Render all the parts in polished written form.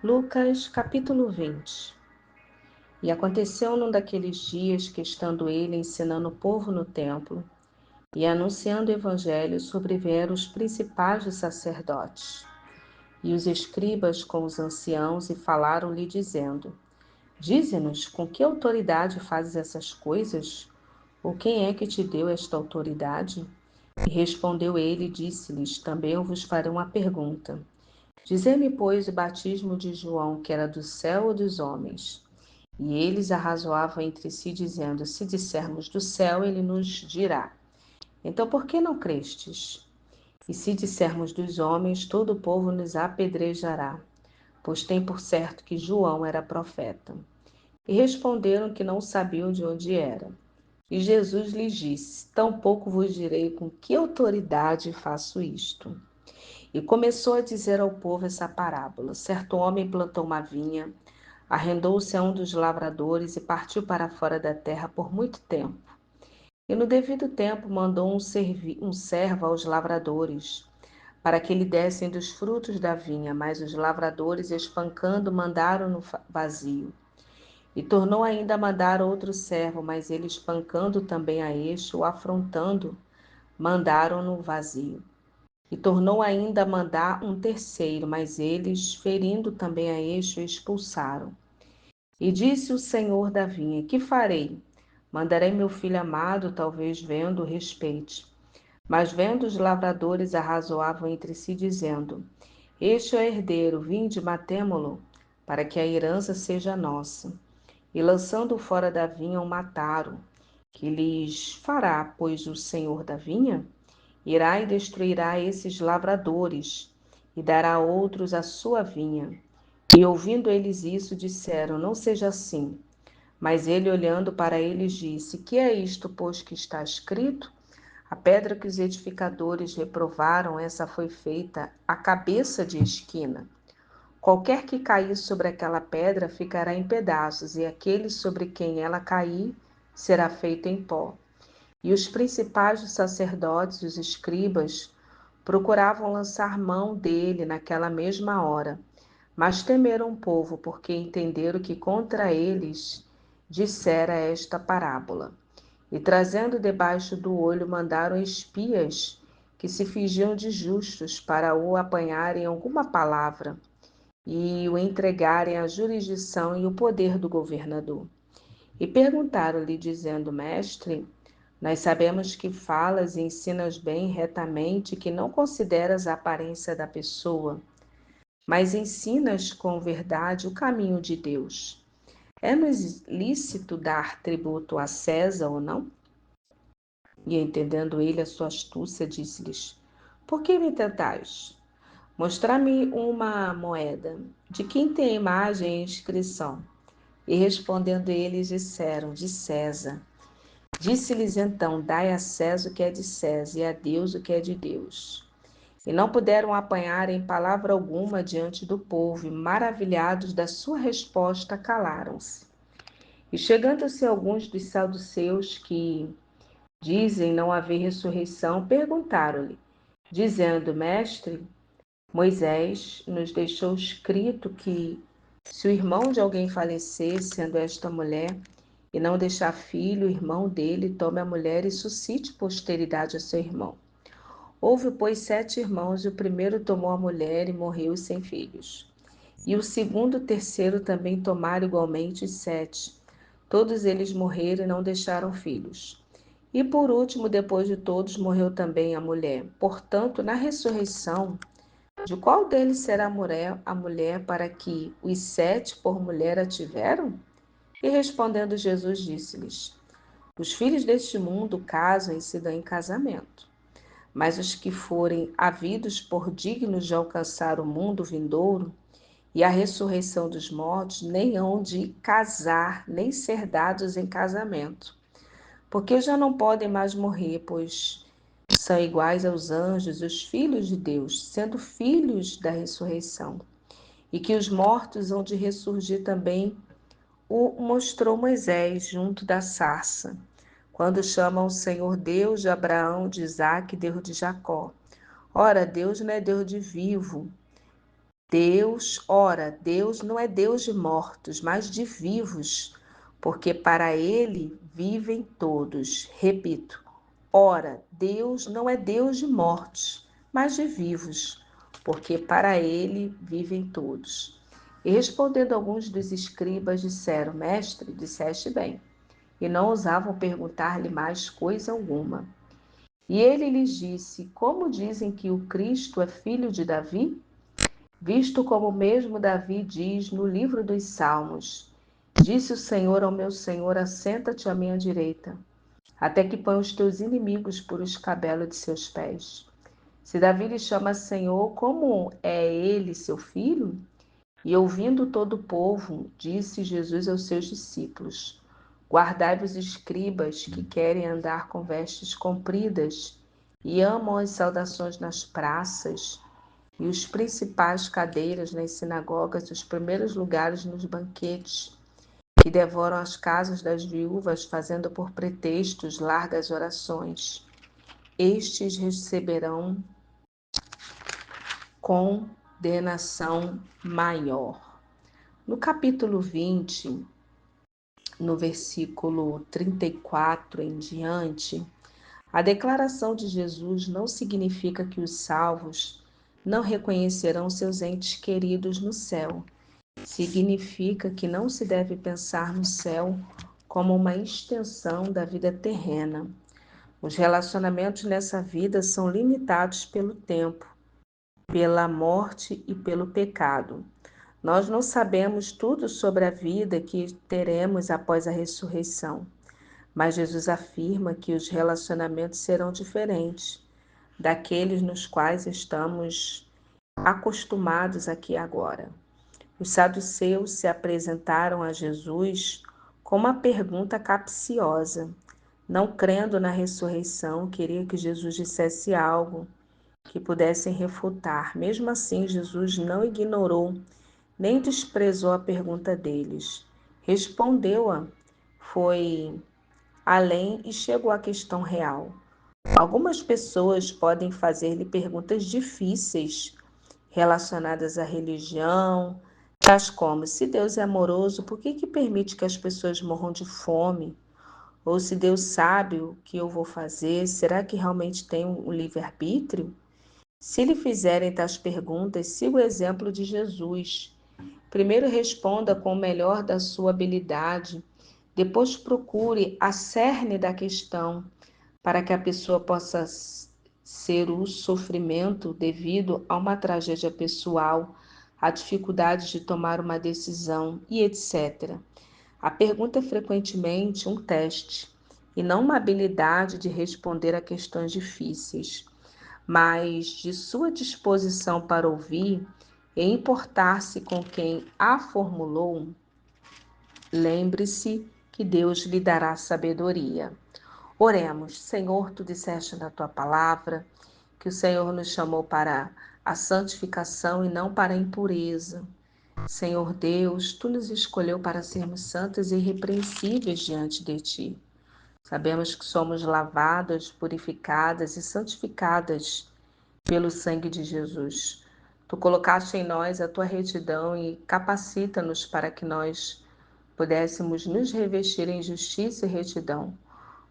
Lucas, capítulo 20. E aconteceu num daqueles dias que, estando ele ensinando o povo no templo e anunciando o evangelho, sobrevieram os principais dos sacerdotes e os escribas com os anciãos e falaram-lhe, dizendo: Dize-nos, com que autoridade fazes essas coisas? Ou quem é que te deu esta autoridade? E respondeu ele e disse-lhes: Também eu vos farei uma pergunta. Dizei-me, pois, o batismo de João, que era do céu ou dos homens? E eles arrazoavam entre si, dizendo: Se dissermos do céu, ele nos dirá: Então por que não crestes? E se dissermos dos homens, todo o povo nos apedrejará, pois tem por certo que João era profeta. E responderam que não sabiam de onde era. E Jesus lhes disse: Tampouco vos direi com que autoridade faço isto. E começou a dizer ao povo essa parábola: Certo homem plantou uma vinha, arrendou-se a um dos lavradores e partiu para fora da terra por muito tempo. E no devido tempo mandou um servo aos lavradores, para que lhe dessem dos frutos da vinha, mas os lavradores, espancando, mandaram-no vazio. E tornou ainda a mandar outro servo, mas ele, espancando também a este, o afrontando, mandaram-no vazio. E tornou ainda a mandar um terceiro, mas eles, ferindo também a este, o expulsaram. E disse o senhor da vinha: Que farei? Mandarei meu filho amado, talvez vendo, respeite. Mas vendo os lavradores arrazoavam entre si, dizendo: Este é o herdeiro, vinde, matemo-lo, para que a herança seja nossa. E lançando-o fora da vinha, o mataram. Que lhes fará, pois, o senhor da vinha? Irá e destruirá esses lavradores, e dará a outros a sua vinha. E ouvindo eles isso, disseram: Não seja assim. Mas ele, olhando para eles, disse: Que é isto, pois, que está escrito? A pedra que os edificadores reprovaram, essa foi feita a cabeça de esquina. Qualquer que cair sobre aquela pedra ficará em pedaços, e aquele sobre quem ela cair será feito em pó. E os principais dos sacerdotes, os escribas, procuravam lançar mão dele naquela mesma hora. Mas temeram o povo, porque entenderam que contra eles dissera esta parábola. E trazendo debaixo do olho, mandaram espias que se fingiam de justos para o apanharem alguma palavra e o entregarem à jurisdição e o poder do governador. E perguntaram-lhe, dizendo: Mestre, nós sabemos que falas e ensinas bem retamente, que não consideras a aparência da pessoa, mas ensinas com verdade o caminho de Deus. É-nos lícito dar tributo a César ou não? E entendendo ele a sua astúcia, disse-lhes: Por que me tentais? Mostrai-me uma moeda. De quem tem a imagem e inscrição? E respondendo eles, disseram: De César. Disse-lhes então: Dai a César o que é de César, e a Deus o que é de Deus. E não puderam apanhar em palavra alguma diante do povo, e maravilhados da sua resposta, calaram-se. E chegando-se alguns dos saduceus que dizem não haver ressurreição, perguntaram-lhe, dizendo: Mestre, Moisés nos deixou escrito que, se o irmão de alguém falecer, sendo esta mulher, e não deixar filho, o irmão dele tome a mulher e suscite posteridade a seu irmão. Houve, pois, 7 irmãos, e o primeiro tomou a mulher e morreu sem filhos. E o segundo e o terceiro também tomaram igualmente os 7. Todos eles morreram e não deixaram filhos. E por último, depois de todos, morreu também a mulher. Portanto, na ressurreição, de qual deles será a mulher para que os 7 por mulher a tiveram? E respondendo Jesus, disse-lhes: Os filhos deste mundo casam e se dão em casamento. Mas os que forem havidos por dignos de alcançar o mundo vindouro e a ressurreição dos mortos, nem hão de casar, nem ser dados em casamento, porque já não podem mais morrer, pois são iguais aos anjos, os filhos de Deus, sendo filhos da ressurreição. E que os mortos hão de ressurgir também, o mostrou Moisés junto da sarça, quando chamam o Senhor Deus de Abraão, de Isaque, Deus de Jacó. Ora, Deus não é Deus de vivo, Deus não é Deus de mortos, mas de vivos, porque para ele vivem todos. Repito, ora, Deus não é Deus de mortos, mas de vivos, porque para ele vivem todos. E respondendo alguns dos escribas, disseram: Mestre, disseste bem. E não ousavam perguntar-lhe mais coisa alguma. E ele lhes disse: Como dizem que o Cristo é filho de Davi? Visto como mesmo Davi diz no livro dos Salmos: Disse o Senhor ao meu Senhor: Assenta-te à minha direita, até que ponha os teus inimigos por escabelo de seus pés. Se Davi lhe chama Senhor, como é ele seu filho? E ouvindo todo o povo, disse Jesus aos seus discípulos: Guardai-vos, escribas, que querem andar com vestes compridas e amam as saudações nas praças e os principais cadeiras nas sinagogas, os primeiros lugares nos banquetes, que devoram as casas das viúvas, fazendo por pretextos largas orações. Estes receberão condenação maior. No capítulo 20, no versículo 34 em diante, a declaração de Jesus não significa que os salvos não reconhecerão seus entes queridos no céu. Significa que não se deve pensar no céu como uma extensão da vida terrena. Os relacionamentos nessa vida são limitados pelo tempo, pela morte e pelo pecado. Nós não sabemos tudo sobre a vida que teremos após a ressurreição, mas Jesus afirma que os relacionamentos serão diferentes daqueles nos quais estamos acostumados aqui agora. Os saduceus se apresentaram a Jesus com uma pergunta capciosa. Não crendo na ressurreição, queria que Jesus dissesse algo que pudessem refutar. Mesmo assim, Jesus não ignorou nem desprezou a pergunta deles. Respondeu-a, foi além e chegou à questão real. Algumas pessoas podem fazer-lhe perguntas difíceis relacionadas à religião, tais como: se Deus é amoroso, por que permite que as pessoas morram de fome? Ou se Deus sabe o que eu vou fazer, será que realmente tem um livre-arbítrio? Se lhe fizerem tais perguntas, siga o exemplo de Jesus. Primeiro responda com o melhor da sua habilidade, depois procure a cerne da questão, para que a pessoa possa ser o sofrimento devido a uma tragédia pessoal, a dificuldade de tomar uma decisão e etc. A pergunta é frequentemente um teste e não uma habilidade de responder a questões difíceis, mas de sua disposição para ouvir e importar-se com quem a formulou. Lembre-se que Deus lhe dará sabedoria. Oremos. Senhor, tu disseste na tua palavra que o Senhor nos chamou para a santificação e não para a impureza. Senhor Deus, tu nos escolheu para sermos santas e irrepreensíveis diante de ti. Sabemos que somos lavadas, purificadas e santificadas pelo sangue de Jesus. Tu colocaste em nós a tua retidão e capacita-nos para que nós pudéssemos nos revestir em justiça e retidão.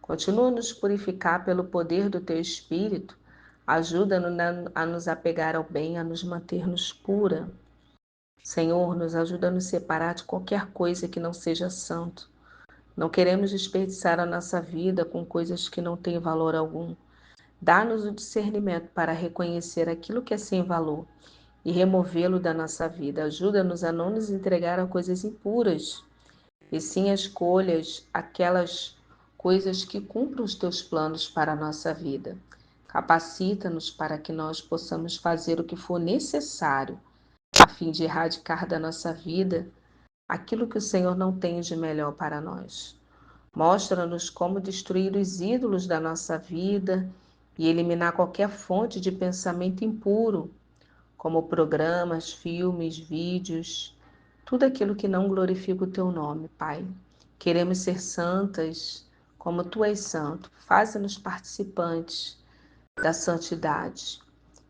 Continua a nos purificar pelo poder do teu Espírito. Ajuda-nos a nos apegar ao bem, a nos mantermos pura. Senhor, nos ajuda a nos separar de qualquer coisa que não seja santo. Não queremos desperdiçar a nossa vida com coisas que não têm valor algum. Dá-nos o discernimento para reconhecer aquilo que é sem valor e removê-lo da nossa vida. Ajuda-nos a não nos entregar a coisas impuras, e sim a escolhas aquelas coisas que cumpram os teus planos para a nossa vida. Capacita-nos para que nós possamos fazer o que for necessário a fim de erradicar da nossa vida aquilo que o Senhor não tem de melhor para nós. Mostra-nos como destruir os ídolos da nossa vida e eliminar qualquer fonte de pensamento impuro, como programas, filmes, vídeos, tudo aquilo que não glorifica o teu nome, Pai. Queremos ser santas como tu és santo. Faze-nos participantes da santidade.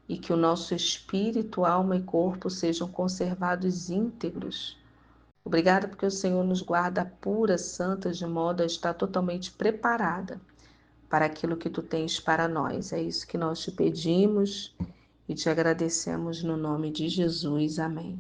e que o nosso espírito, alma e corpo sejam conservados íntegros. Obrigada porque o Senhor nos guarda pura, santa, de modo a estar totalmente preparada para aquilo que tu tens para nós. É isso que nós te pedimos e te agradecemos no nome de Jesus. Amém.